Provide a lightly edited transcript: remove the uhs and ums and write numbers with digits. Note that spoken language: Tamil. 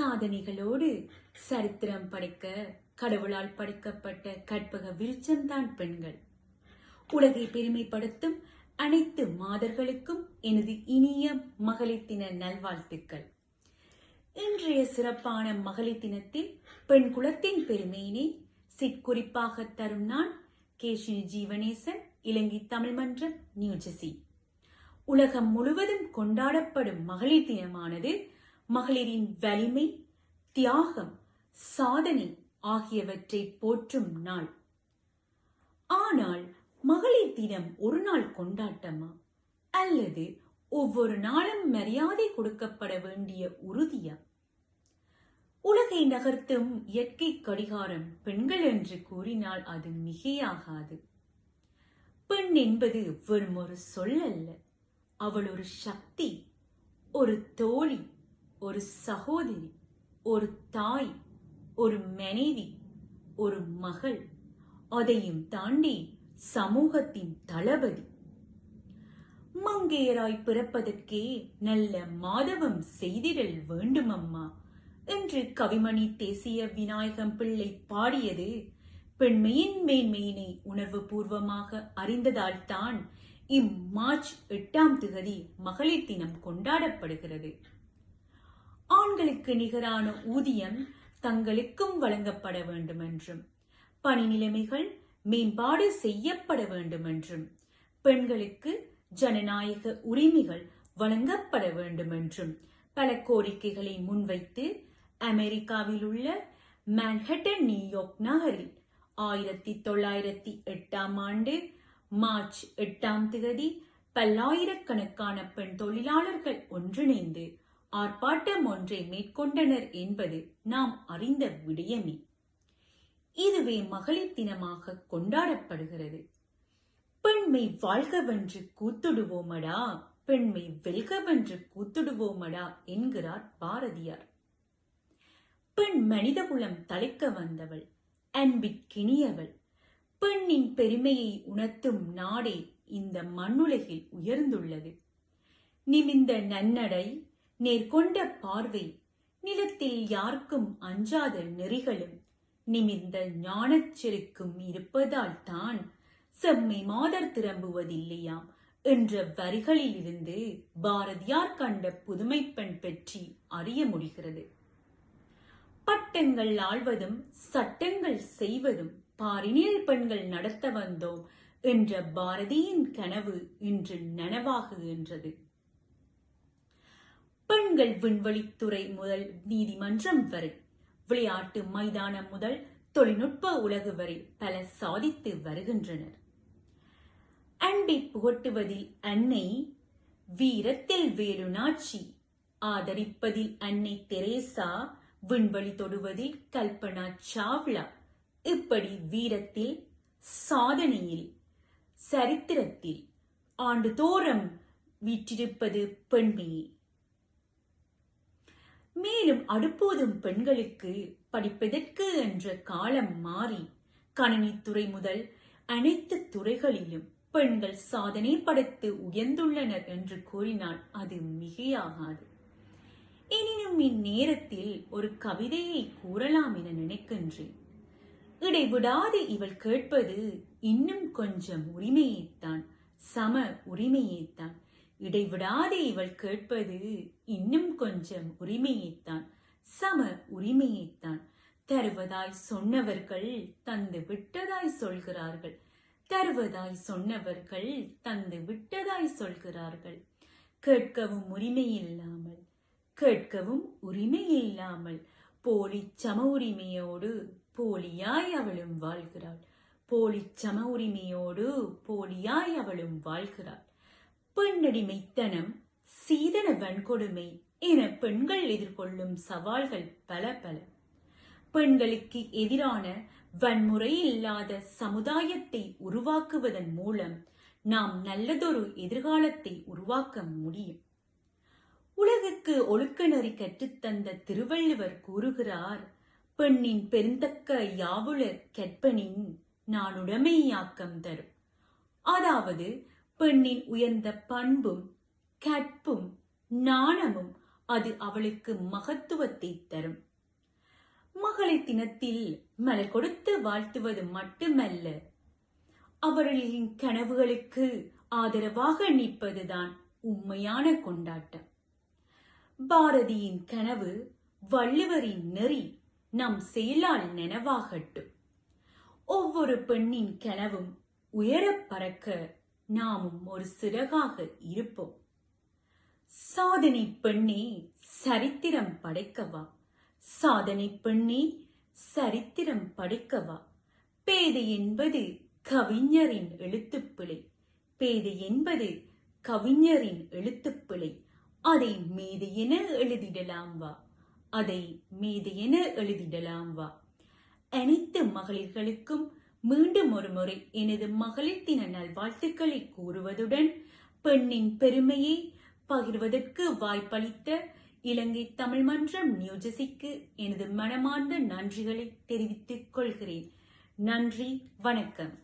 சாதனைகளோடு சரித்திரம் படைக்க கடவுளால் படைக்கப்பட்ட கற்பக விருட்சம்தான் பெண்கள். உலகை பெருமைப்படுத்தும் அனைத்து மாதர்களுக்கும் எனது இனிய மகளிர் தின நல்வாழ்த்துக்கள். இன்றைய சிறப்பான மகளிர் தினத்தில் பெண் குலத்தின் பெருமையினை சிற்குறிப்பாக தரும் நான் கேஷினி ஜீவனேசன், இலங்கை தமிழ் மன்றம், நியூஜெர்சி. உலகம் முழுவதும் கொண்டாடப்படும் மகளிர் தினமானது மகளிரின் வலிமை, தியாகம், சாதனை ஆகியவற்றை போற்றும் நாள். ஆனால் மகளிர் தினம் ஒரு நாள் கொண்டாட்டமா அல்லது ஒவ்வொரு நாளும் மரியாதை கொடுக்கப்பட வேண்டிய உறுதியா? உலகை நகர்த்தும் இயற்கை கடிகாரம் பெண்கள் என்று கூறினால் அது மிகையாகாது. பெண் என்பது வெறும் ஒரு சொல் அல்ல, அவள் ஒரு சக்தி, ஒரு தோழி, ஒரு சகோதரி, ஒரு தாய், ஒரு மனைவி, ஒரு மகள், அதையும் தாண்டி சமூகத்தின் தளபதி. மங்கையராய் பிறப்பதற்கே நல்ல மாதவம் செய்திடல் வேண்டுமம்மா என்று கவிமணி தேசிய விநாயகம் பிள்ளை பாடியது பெண்மையின் மேன்மையினை உணர்வு பூர்வமாக அறிந்ததால் தான் இம்மார்ச் 8 மகளிர் தினம் கொண்டாடப்படுகிறது. ஆண்களுக்கு நிகரான ஊதியம் தங்களுக்கும் வழங்கப்பட வேண்டும் என்றும், பணி நிலைமைகள் மேம்பாடு செய்யப்பட வேண்டும் என்றும், பெண்களுக்கு ஜனநாயக உரிமைகள் வழங்கப்பட வேண்டும் என்றும் பல கோரிக்கைகளை முன்வைத்து அமெரிக்காவில் உள்ள மான்ஹட்டன், நியூயார்க் நகரில் 1908 மார்ச் 8 பல்லாயிரக்கணக்கான பெண் தொழிலாளர்கள் ஒன்றிணைந்து ஆர்ப்பாட்டம் ஒன்றை மேற்கொண்டனர் என்பது நாம் அறிந்த விடயமே. இதுவே மகளிர் தினமாக கொண்டாடப்படுகிறது. பெண்மை வாழ்கவென்று கூத்துடுவோமடா, பெண்மை வெல்கவென்று கூத்துடுவோமடா என்கிறார் பாரதியார். பெண் மனிதகுலம் தழைக்க வந்தவள், அன்பிற்கினியவள். பெண்ணின் பெருமையை உணர்த்தும் நாடே இந்த மண்ணுலகில் உயர்ந்துள்ளது. நிமிந்த நன்னடை, நேர்கொண்ட பார்வை, நிலத்தில் யாருக்கும் அஞ்சாத நெறிகளும் நிமிர்ந்த ஞானச் செருக்கும் இருப்பதால் தான் செம்மை மாதர் திரும்புவதில்லையாம் என்ற வரிகளில் இருந்து பாரதியார் கண்ட புதுமை பெண் பற்றி அறிய முடிகிறது. பட்டங்கள் ஆள்வதும் சட்டங்கள் செய்வதும் பாரினில் பெண்கள் நடத்த வந்தோம் என்ற பாரதியின் கனவு இன்று நனவாகுகின்றது. பெண்கள் விண்வெளித்துறை முதல் நீதிமன்றம் வரை, விளையாட்டு மைதானம் முதல் தொழில்நுட்ப உலகு வரை பல சாதித்து வருகின்றனர். அன்பை புகட்டுவதில் அன்னை, வீரத்தில் வேலுநாச்சி, ஆதரிப்பதில் அன்னை தெரேசா, விண்வெளி தொடுவதில் கல்பனா சாவ்லா, இப்படி வீரத்தில், சாதனையில், சரித்திரத்தில் ஆண்டுதோறும் வீற்றிருப்பது பெண்மையே. மேலும் அடுப்போதும் பெண்களுக்கு படிப்பதற்கு என்ற காலம் மாறி கணினித்துறை முதல் அனைத்து துறைகளிலும் பெண்கள் சாதனை படைத்து உயர்ந்துள்ளனர் என்று கூறினால் அது மிகையாகாது. எனினும் இந்நேரத்தில் ஒரு கவிதையை கூறலாம் என நினைக்கின்றேன். இடைவிடாது இவள் கேட்பது இன்னும் கொஞ்சம் உரிமையைத்தான், சம உரிமையைத்தான். இடைவிடாது இவள் கேட்பது இன்னும் கொஞ்சம் உரிமையைத்தான், சம உரிமையைத்தான். தருவதாய் சொன்னவர்கள் தந்து விட்டதாய் சொல்கிறார்கள், தருவதாய் சொன்னவர்கள் தந்து விட்டதாய் சொல்கிறார்கள். கேட்கவும் உரிமையில்லாமல், கேட்கவும் உரிமையில்லாமல் போலி சம உரிமையோடு போலியாய் அவளும் வாழ்கிறாள், போலி சம உரிமையோடு போலியாய் அவளும் வாழ்கிறாள். பெண்ணடிமைத்தனம், சீதன வன்கொடுமை என பெண்கள் எதிர்கொள்ளும் சவால்கள் பல பல. பெண்களுக்கு எதிரான வன்முறை இல்லாத சமுதாயத்தை உருவாக்குவதன் மூலம் நாம் நல்லதொரு எதிர்காலத்தை உருவாக்க முடியும். உலகுக்கு ஒழுக்க நெறி கற்றுத்தந்த திருவள்ளுவர் கூறுகிறார், பெண்ணின் பெருந்தக்க யாவுளர் கற்பனின் நானுடைமையாக்கம் தரும். அதாவது பெண்ணின் உயர்ந்த பண்பும் கற்பும் நாணமும் அது அவளுக்கு மகத்துவத்தை தரும். மகளிர் தினத்தில் மலர் கொடுத்து வாழ்த்துவது மட்டுமல்ல, அவர்களின் கனவுகளுக்கு ஆதரவாக நிற்பதுதான் உண்மையான கொண்டாட்டம். பாரதியின் கனவு, வள்ளுவரின் நெறி நம் செயலால் நனவாகட்டும். ஒவ்வொரு பெண்ணின் கனவும் உயரப் பறக்க நாமும் ஒரு சிறகாக இருப்போம். சாதனை பெண்ணே சரித்திரம் படைக்கவா, சாதனை பெண்ணே சரித்திரம் படைக்கவா. பேதை என்பது கவிஞரின் எழுத்துப்பிழை, பேதை என்பது கவிஞரின் எழுத்துப்பிழை. அதை மேதையென எழுதிடலாம் வா, அதை மேதையென எழுதிடலாம் வா. அனைத்து மகளிர்களுக்கும் மீண்டும் ஒரு முறை எனது மகளிர் தின நல்வாழ்த்துக்களை கூறுவதுடன், பெண்ணின் பெருமையை பகிர்வதற்கு வாய்ப்பளித்த இலங்கை தமிழ் மன்றம் நியூஜெர்சிக்கு எனது மனமார்ந்த நன்றிகளை தெரிவித்துக் கொள்கிறேன். நன்றி, வணக்கம்.